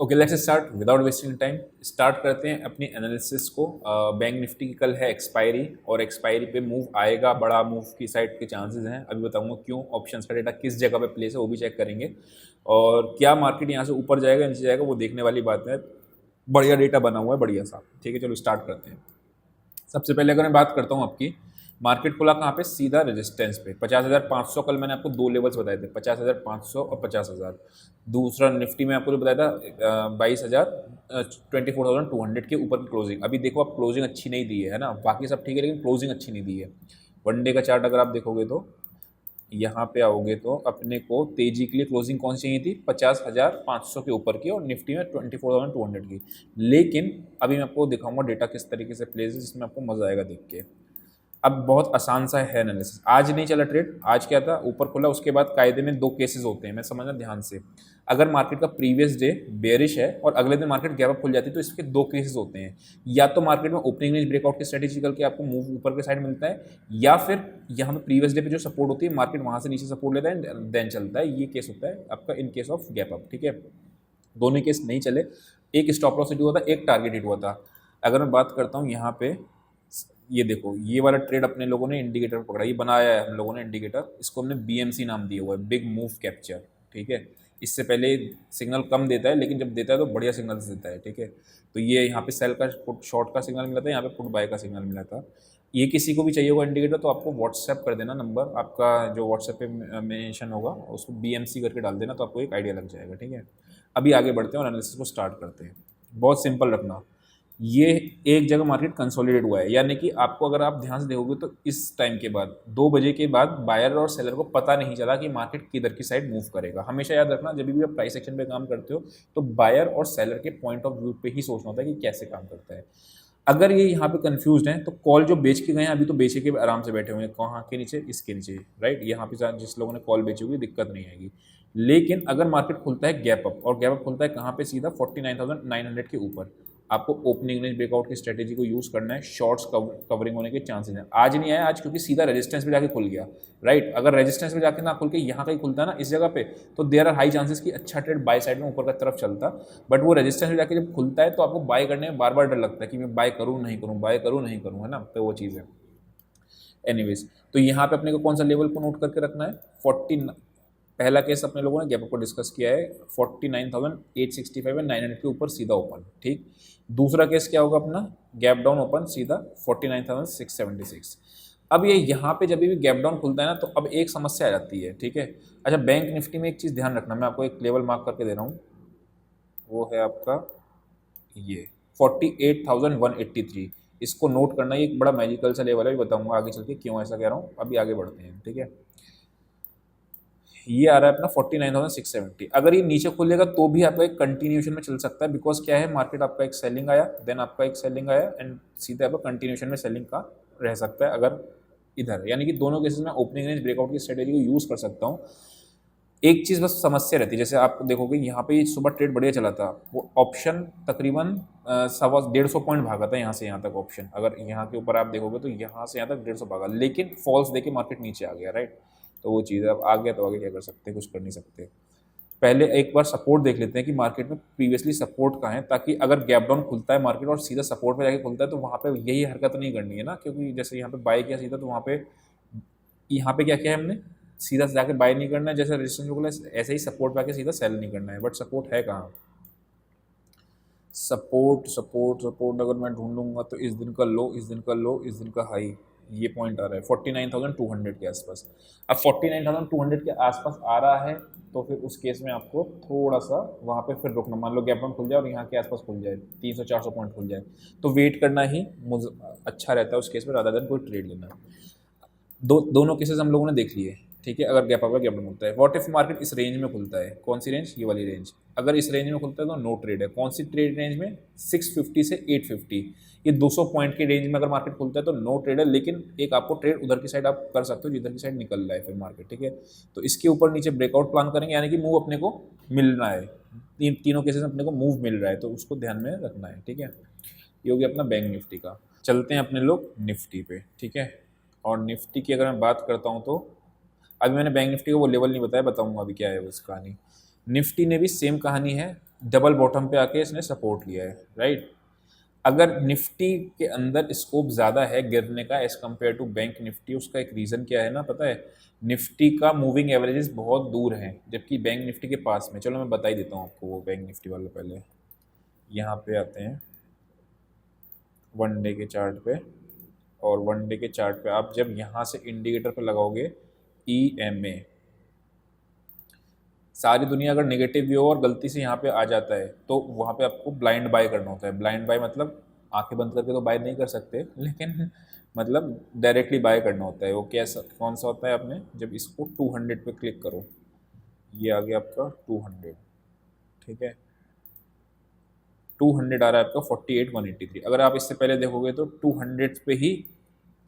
Okay, let's start without wasting time. Start करते हैं अपनी एनालिसिस को। बैंक निफ्टी की कल है एक्सपायरी, और एक्सपायरी पे मूव आएगा, बड़ा मूव की साइड के चांसेस हैं। अभी बताऊंगा क्यों, ऑप्शंस का डेटा किस जगह पे प्लेस है वो भी चेक करेंगे, और क्या मार्केट यहाँ से ऊपर जाएगा नीचे जाएगा वो देखने वाली बात है। बढ़िया डेटा बना हुआ है, बढ़िया सा। ठीक है, चलो स्टार्ट करते हैं। सबसे पहले अगर मैं बात करता हूँ आपकी, मार्केट खुला कहाँ पे, सीधा रेजिस्टेंस पे 50,500। कल मैंने आपको दो लेवल्स बताए थे, 50,500 और 50,000। दूसरा निफ्टी में आपको जो बताया था 22,000, 24,200 के ऊपर की क्लोजिंग। अभी देखो आप, क्लोजिंग अच्छी नहीं दी है ना, बाकी सब ठीक है लेकिन क्लोजिंग अच्छी नहीं दी है। वन डे का चार्ट अगर आप देखोगे तो यहाँ पे आओगे तो अपने को तेजी के लिए क्लोजिंग कौन सी चाहिए थी, 50,500 के ऊपर की, और निफ्टी में 24,200 की। लेकिन अभी मैं आपको दिखाऊंगा डेटा किस तरीके से प्लेस है, जिसमें आपको मजा आएगा देख के। अब बहुत आसान सा है एनालिसिस। आज नहीं चला ट्रेड, आज क्या था, ऊपर खुला, उसके बाद कायदे में दो केसेस होते हैं, मैं समझना ध्यान से। अगर मार्केट का प्रीवियस डे बेरिश है और अगले दिन मार्केट गैप अप खुल जाती है तो इसके दो केसेस होते हैं। या तो मार्केट में ओपनिंग रेंज ब्रेकआउट की स्ट्रेटेजी करके आपको मूव ऊपर के साइड मिलता है, या फिर यहाँ पे प्रीवियस डे पे जो सपोर्ट होती है मार्केट वहां से नीचे सपोर्ट लेता है, देन चलता है। ये केस होता है आपका in case of gap up. ठीक है, दोनों केस नहीं चले, एक स्टॉप लॉस हिट हुआ था, एक टारगेट हिट हुआ था। अगर मैं बात करता हूँ यहाँ पे, ये देखो, ये वाला ट्रेड अपने लोगों ने इंडिकेटर पकड़ा, ये बनाया है हम लोगों ने इंडिकेटर, इसको हमने बीएमसी नाम दिया हुआ है, बिग मूव कैप्चर। ठीक है, इससे पहले सिग्नल कम देता है, लेकिन जब देता है तो बढ़िया सिग्नल देता है। ठीक है, तो ये यहाँ पे सेल का पुट शॉर्ट का सिग्नल मिला था, यहाँ पे पुट बाय का सिग्नल मिला था। ये किसी को भी चाहिए होगा इंडिकेटर तो आपको व्हाट्सएप कर देना, नंबर आपका जो व्हाट्सएप पे मेंशन होगा उसको बीएमसी करके डाल देना, तो आपको एक आइडिया लग जाएगा। ठीक है, अभी आगे बढ़ते हैं और एनालिसिस को स्टार्ट करते हैं। बहुत सिंपल रखना, ये एक जगह मार्केट कंसोलिडेट हुआ है, यानी कि आपको अगर आप ध्यान से देखोगे तो इस टाइम के बाद 2 बजे के बाद बायर और सेलर को पता नहीं चला कि मार्केट किधर की साइड मूव करेगा। हमेशा याद रखना, जब भी आप प्राइस एक्शन पे काम करते हो तो बायर और सेलर के पॉइंट ऑफ व्यू पे ही सोचना होता है कि कैसे काम करता है। अगर ये यहाँ पे कंफ्यूज हैं तो कॉल जो बेच के गए हैं अभी, तो बेचे के आराम से बैठे हुए हैं, कहाँ के नीचे, इसके नीचे, राइट। यहाँ पे जिस लोगों ने कॉल बेची होगी दिक्कत नहीं आएगी। लेकिन अगर मार्केट खुलता है गैप अप, और गैप अप खुलता है कहाँ पे, सीधा 49,900 के ऊपर, आपको ओपनिंग रेंज ब्रेकआउट की स्ट्रेटेजी को यूज करना है। शॉर्ट्स कवरिंग होने के चांसेस हैं। आज नहीं आया, आज क्योंकि सीधा रेजिस्टेंस पे जाके खुल गया, राइट। अगर रेजिस्टेंस पे जाके ना खुल के यहाँ कहीं खुलता ना इस जगह पे, तो देयर आर हाई चांसेस कि अच्छा ट्रेड बाय साइड में ऊपर की तरफ चलता। बट वो रेजिस्टेंस पे जाके जब खुलता है तो आपको बाय करने में बार बार डर लगता है कि मैं बाय करूँ नहीं करूँ, बाय करूँ नहीं करूँ, है ना, तो वो चीज़ है। एनीवेज, तो यहाँ पे अपने को कौन सा लेवल को नोट करके रखना है, 40। पहला केस अपने लोगों ने गैप अप को डिस्कस किया है, 49,865 एंड 900 के ऊपर सीधा ओपन। ठीक, दूसरा केस क्या होगा अपना, गैप डाउन ओपन सीधा 49,676। अब ये यहाँ पे जब भी गैप डाउन खुलता है ना, तो अब एक समस्या आ जाती है। ठीक है, अच्छा, बैंक निफ्टी में एक चीज़ ध्यान रखना, मैं आपको एक लेवल मार्क करके दे रहा हूँ, वो है आपका ये 48,183। इसको नोट करना, ये एक बड़ा मैजिकल सा लेवल है, बताऊंगा आगे चल के क्यों ऐसा कह रहा हूँ। अभी आगे बढ़ते हैं। ठीक है, ये आ रहा है अपना 49,670। अगर ये नीचे खुलेगा तो भी आपका एक कंटिन्यूशन में चल सकता है, बिकॉज क्या है, मार्केट आपका एक सेलिंग आया, देन आपका एक सेलिंग आया, एंड सीधे आपका कंटिन्यूशन में सेलिंग का रह सकता है अगर इधर। यानी कि दोनों केसेस में ओपनिंग रेंज ब्रेकआउट की स्ट्रेटेजी को यूज कर सकता हूँ। एक चीज़ बस समस्या रहती है, जैसे आप देखोगे यहाँ पे सुबह ट्रेड बढ़िया चला था, वो ऑप्शन तकरीबन 150 पॉइंट भागा था यहाँ से यहाँ तक ऑप्शन। अगर यहाँ के ऊपर आप देखोगे तो यहाँ से यहाँ तक 150 भागा, लेकिन फॉल्स देके मार्केट नीचे आ गया, राइट। तो वो चीज़ है, अब आ गया तो आगे क्या कर सकते हैं, कुछ कर नहीं सकते। पहले एक बार सपोर्ट देख लेते हैं कि मार्केट में प्रीवियसली सपोर्ट कहाँ है, ताकि अगर गैप डाउन खुलता है मार्केट और सीधा सपोर्ट पे जाके खुलता है तो वहाँ पे यही हरकत नहीं करनी है ना, क्योंकि जैसे यहाँ पे बाय किया सीधा, तो वहाँ पे क्या किया है हमने, सीधा से जाके बाय नहीं करना है, जैसे रेजिस्टेंस को खुला ऐसे ही सपोर्ट पे आके सीधा सेल नहीं करना है। बट सपोर्ट है कहाँ, सपोर्ट सपोर्ट सपोर्ट अगर मैं ढूंढूंगा तो इस दिन का लो, इस दिन का लो, इस दिन का हाई, ये पॉइंट आ रहा है 49,200 के आसपास। अब 49,200 के आसपास आ रहा है तो फिर उस केस में आपको थोड़ा सा वहाँ पे फिर रुकना, मान लो गैप डाउन खुल जाए और यहाँ के आसपास खुल जाए 300-400 पॉइंट खुल जाए, तो वेट करना ही अच्छा रहता है उस केस में, रादर देन कोई ट्रेड लेना। दोनों केसेस हम लोगों ने देख लिए। ठीक है, अगर गैप अप गैप डाउन होता है, व्हाट इफ मार्केट इस रेंज में खुलता है, कौन सी रेंज, ये वाली रेंज। अगर इस रेंज में खुलता है तो नो ट्रेड है। कौन सी ट्रेड रेंज में, 650 से 850, ये 200 पॉइंट की रेंज में अगर मार्केट खुलता है तो नो ट्रेड है, लेकिन एक आपको ट्रेड उधर की साइड आप कर सकते हो जिधर की साइड निकल रहा है फिर मार्केट। ठीक है, तो इसके ऊपर नीचे ब्रेकआउट प्लान करेंगे, यानी कि मूव अपने को मिल रहा है, तीनों केसेस में अपने को मूव मिल रहा है, तो उसको ध्यान में रखना है। ठीक है, ये हो गया अपना बैंक निफ्टी का। चलते हैं अपने लोग निफ्टी पे। ठीक है, और निफ्टी की अगर मैं बात करता हूँ तो अभी मैंने बैंक निफ्टी का वो लेवल नहीं बताया, बताऊंगा अभी क्या है उस कहानी। निफ्टी ने भी सेम कहानी है, डबल बॉटम पे आके इसने सपोर्ट लिया है, राइट। अगर निफ्टी के अंदर स्कोप ज़्यादा है गिरने का as compare to Bank Nifty, उसका एक रीज़न क्या है ना, पता है? निफ्टी का मूविंग एवरेजेस बहुत दूर हैं जबकि बैंक निफ्टी के पास में। चलो मैं बता ही देता हूँ आपको वो बैंक निफ्टी वाला। पहले यहाँ पे आते हैं वन डे के चार्ट पे, और वन डे के चार्ट पे आप जब यहाँ से इंडिकेटर पे लगाओगे EMA, सारी दुनिया अगर नेगेटिव व्यू और गलती से यहाँ पे आ जाता है तो वहाँ पे आपको ब्लाइंड बाय करना होता है। ब्लाइंड बाय मतलब आंखें बंद करके तो बाय नहीं कर सकते, लेकिन मतलब डायरेक्टली बाय करना होता है। वो कैसा कौन सा होता है? आपने जब इसको 200 पे क्लिक करो, ये आ गया आपका 200, ठीक है। 200 आ रहा है आपका 48,183। अगर आप इससे पहले देखोगे तो 200 पे ही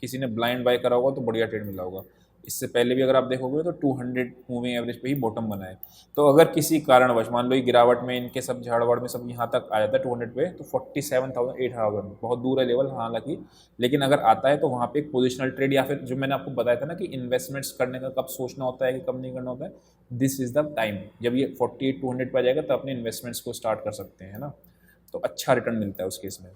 किसी ने ब्लाइंड बाय करा होगा तो बढ़िया ट्रेड मिला होगा। इससे पहले भी अगर आप देखोगे तो 200 मूविंग एवरेज पे ही बॉटम बना है। तो अगर किसी कारणवश मान लो ये गिरावट में इनके सब झाड़वाड़ में सब यहाँ तक आ जाता है 200 पे, तो 47,800 बहुत दूर है लेवल हालांकि, लेकिन अगर आता है तो वहाँ पे एक पोजिशनल ट्रेड या फिर जो मैंने आपको बताया था ना कि इन्वेस्टमेंट्स करने का कब सोचना होता है कि कब नहीं करना होता है, दिस इज़ द टाइम। जब ये 48,200 पे आ जाएगा तो अपने इन्वेस्टमेंट्स को स्टार्ट कर सकते हैं ना, तो अच्छा रिटर्न मिलता है उस केस में।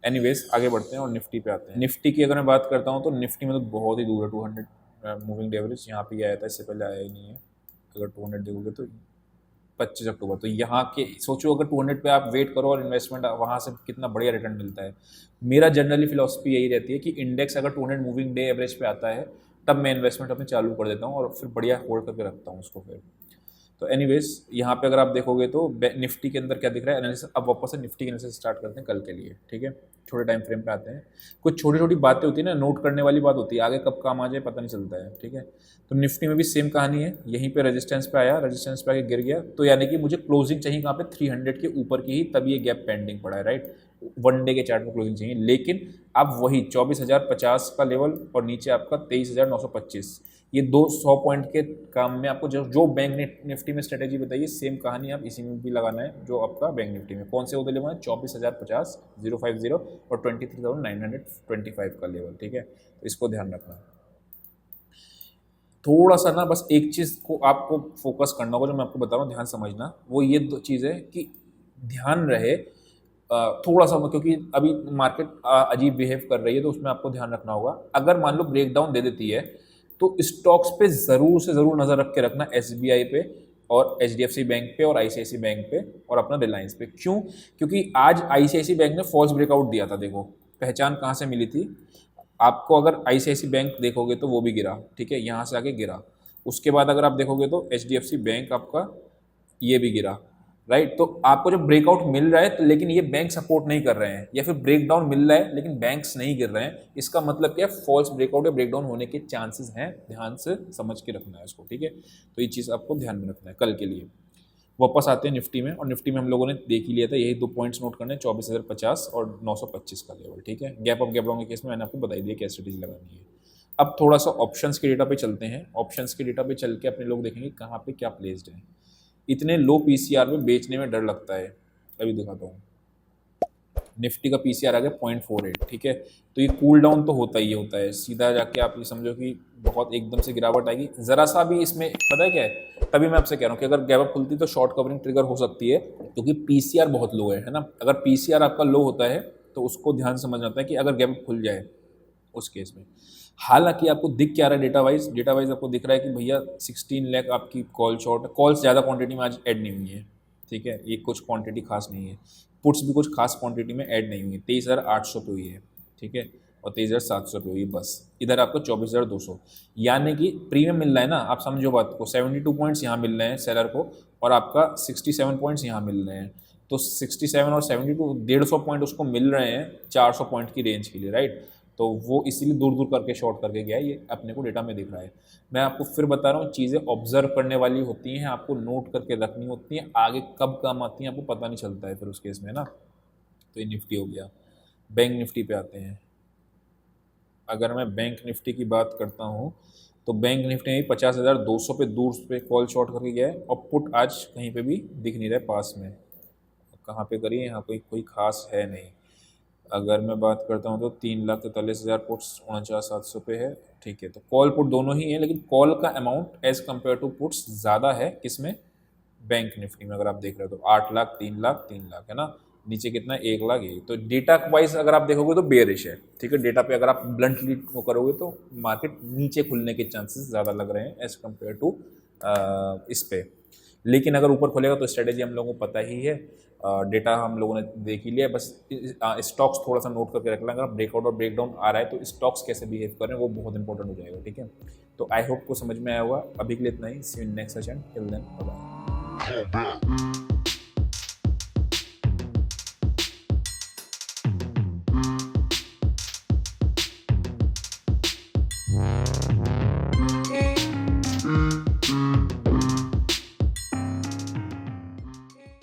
एनीवेज आगे बढ़ते हैं और निफ्टी पे आते हैं। निफ्टी की अगर मैं बात करता हूँ तो निफ्टी में तो बहुत ही दूर है 200 मूविंग एवरेज। यहाँ पे आया था, इससे पहले आया ही नहीं है। अगर 200 देखोगे तो 25 अक्टूबर, तो यहाँ के सोचो अगर 200 पे आप वेट करो और इन्वेस्टमेंट वहाँ से कितना बढ़िया रिटर्न मिलता है। मेरा जनरली फिलॉसफी यही रहती है कि इंडेक्स अगर 200 मूविंग डे एवरेज पे आता है तब मैं इन्वेस्टमेंट अपने चालू कर देता हूँ और फिर बढ़िया होल्ड करके रखता हूँ उसको फिर। तो एनीवेज यहाँ पे अगर आप देखोगे तो निफ्टी के अंदर क्या दिख रहा है एनालिसिस। अब वापस से निफ्टी के एनालिसिस स्टार्ट करते हैं कल के लिए, ठीक है। छोटे टाइम फ्रेम पे आते हैं। कुछ छोटी छोटी बातें होती है ना, नोट करने वाली बात होती है, आगे कब काम आ जाए पता नहीं चलता है, ठीक है। तो निफ्टी में भी सेम कहानी है। यहीं पे रेजिस्टेंस पे आया, रेजिस्टेंस पे आके गिर गया, तो यानी कि मुझे क्लोजिंग चाहिए कहाँ पे? 300 के ऊपर की ही, तब ये गैप पेंडिंग पड़ा है, राइट। वन डे के चार्ट में क्लोजिंग चाहिए, लेकिन अब वही 24,050 का लेवल और नीचे आपका 23,925, ये 200 पॉइंट के काम में आपको जो बैंक निफ्टी में स्ट्रेटेजी बताइए, सेम कहानी आप इसी में भी लगाना है जो आपका बैंक निफ्टी में। कौन से वो लेवल है? 24,050 050 और 23,925 का लेवल, ठीक है। तो इसको ध्यान रखना। थोड़ा सा ना बस एक चीज़ को आपको फोकस करना होगा, जो मैं आपको बता रहा हूँ, ध्यान समझना। वो ये दो चीज़ है कि ध्यान रहे थोड़ा सा, क्योंकि अभी मार्केट अजीब बिहेव कर रही है, तो उसमें आपको ध्यान रखना होगा। अगर मान लो ब्रेकडाउन दे देती है तो स्टॉक्स पे ज़रूर से ज़रूर नज़र रख के रखना, SBI पे और HDFC बैंक पे और ICICI बैंक पे और अपना रिलायंस पे। क्यों? क्योंकि आज ICICI बैंक ने फॉल्स ब्रेकआउट दिया था। देखो पहचान कहाँ से मिली थी आपको। अगर ICICI बैंक देखोगे तो वो भी गिरा, ठीक है, यहाँ से आके गिरा। उसके बाद अगर आप देखोगे तो HDFC बैंक आपका ये भी गिरा, राइट। तो आपको जब ब्रेकआउट मिल रहा है तो लेकिन ये बैंक सपोर्ट नहीं कर रहे हैं, या फिर ब्रेकडाउन मिल रहा है लेकिन बैंक्स नहीं गिर रहे हैं, इसका मतलब क्या है? फॉल्स ब्रेकआउट या ब्रेकडाउन होने के चांसेस हैं। ध्यान से समझ के रखना है इसको, ठीक है। तो ये चीज़ आपको ध्यान में रखना है कल के लिए। वापस आते हैं निफ्टी में, और निफ्टी में हम लोगों ने देख ही लिया था, यही 2 पॉइंट्स नोट करने, 24,050 और 925 का लेवल, ठीक है। गैप अप गैप डाउन के केस में मैंने आपको बताई दिया क्या स्ट्रेटेजी लगानी है। अब थोड़ा सा ऑप्शंस के डेटा पे चलते हैं। ऑप्शंस के डेटा पे चल के अपने लोग देखेंगे कहाँ पे क्या प्लेस्ड है। इतने लो पीसीआर में बेचने में डर लगता है। अभी दिखाता हूँ, निफ्टी का पीसीआर आ गया 0.48, ठीक है। तो ये कूल डाउन तो होता ही होता है, सीधा जाके आप ये समझो कि बहुत एकदम से गिरावट आएगी ज़रा सा भी इसमें, पता है क्या है? तभी मैं आपसे कह रहा हूँ कि अगर गैप अप खुलती तो शॉर्ट कवरिंग ट्रिगर हो सकती है, क्योंकि पीसीआर बहुत लो है ना। अगर पीसीआर आपका लो होता है तो उसको ध्यान से समझना होता है कि अगर गैप अप खुल जाए उस केस में। हालांकि आपको दिख क्या रहा है डेटा वाइज आपको दिख रहा है कि भैया 16 लाख आपकी कॉल शॉर्ट, कॉल्स ज़्यादा क्वांटिटी में आज ऐड नहीं हुई है, ठीक है। ये कुछ क्वांटिटी खास नहीं है, पुट्स भी कुछ खास क्वांटिटी में ऐड नहीं हुई है। 23,800 पे हुई है, ठीक है, और 23,700 पे हुई है बस। इधर आपको 24,200, यानी कि प्रीमियम मिल रहा है ना। आप समझो बात को, 72 पॉइंट्स यहाँ मिल रहे हैं सेलर को और आपका 67 पॉइंट्स यहाँ मिल रहे हैं। तो 67 और 72, 150 पॉइंट उसको मिल रहे हैं 400 पॉइंट की रेंज के लिए, राइट। तो वो इसीलिए दूर दूर करके शॉर्ट करके गया है, ये अपने को डेटा में दिख रहा है। मैं आपको फिर बता रहा हूँ, चीज़ें ऑब्जर्व करने वाली होती हैं, आपको नोट करके रखनी होती हैं, आगे कब काम आती हैं आपको पता नहीं चलता है फिर उस केस में ना। तो ये निफ्टी हो गया। बैंक निफ्टी पे आते हैं। अगर मैं बैंक निफ्टी की बात करता हूँ तो बैंक निफ्टी में 50,200 पे दूर पे कॉल शॉर्ट करके गया है, और पुट आज कहीं पे भी दिख नहीं रहा है पास में। कहाँ पे करिए, यहाँ कोई कोई खास है नहीं। अगर मैं बात करता हूँ तो 3,43,000 पुट्स 49,700 पे है, ठीक है। तो कॉल पुट दोनों ही है, लेकिन कॉल का amount as compare to puts ज़्यादा है किसमें? बैंक निफ्टी में अगर आप देख रहे हो तो 8 लाख, 3 लाख, 3 लाख, है ना। नीचे कितना, 1 लाख। ये तो डेटा वाइज अगर आप देखोगे तो बेयरिश है, ठीक है। डेटा पे अगर आप ब्लंटली वो करोगे तो मार्केट नीचे खुलने के चांसेस ज़्यादा लग रहे हैं एज कम्पेयर टू इस पे। लेकिन अगर ऊपर खुलेगा तो स्ट्रेटेजी हम लोगों को पता ही है, डेटा हम लोगों ने देख ही लिया है। बस स्टॉक्स थोड़ा सा नोट करके रख लें, अगर ब्रेकआउट और ब्रेकडाउन आ रहा है तो स्टॉक्स कैसे बिहेव कर रहे हैं वो बहुत इंपॉर्टेंट हो जाएगा, ठीक है। तो आई होप को समझ में आया होगा। अभी के लिए इतना ही। See you next session, till then bye bye.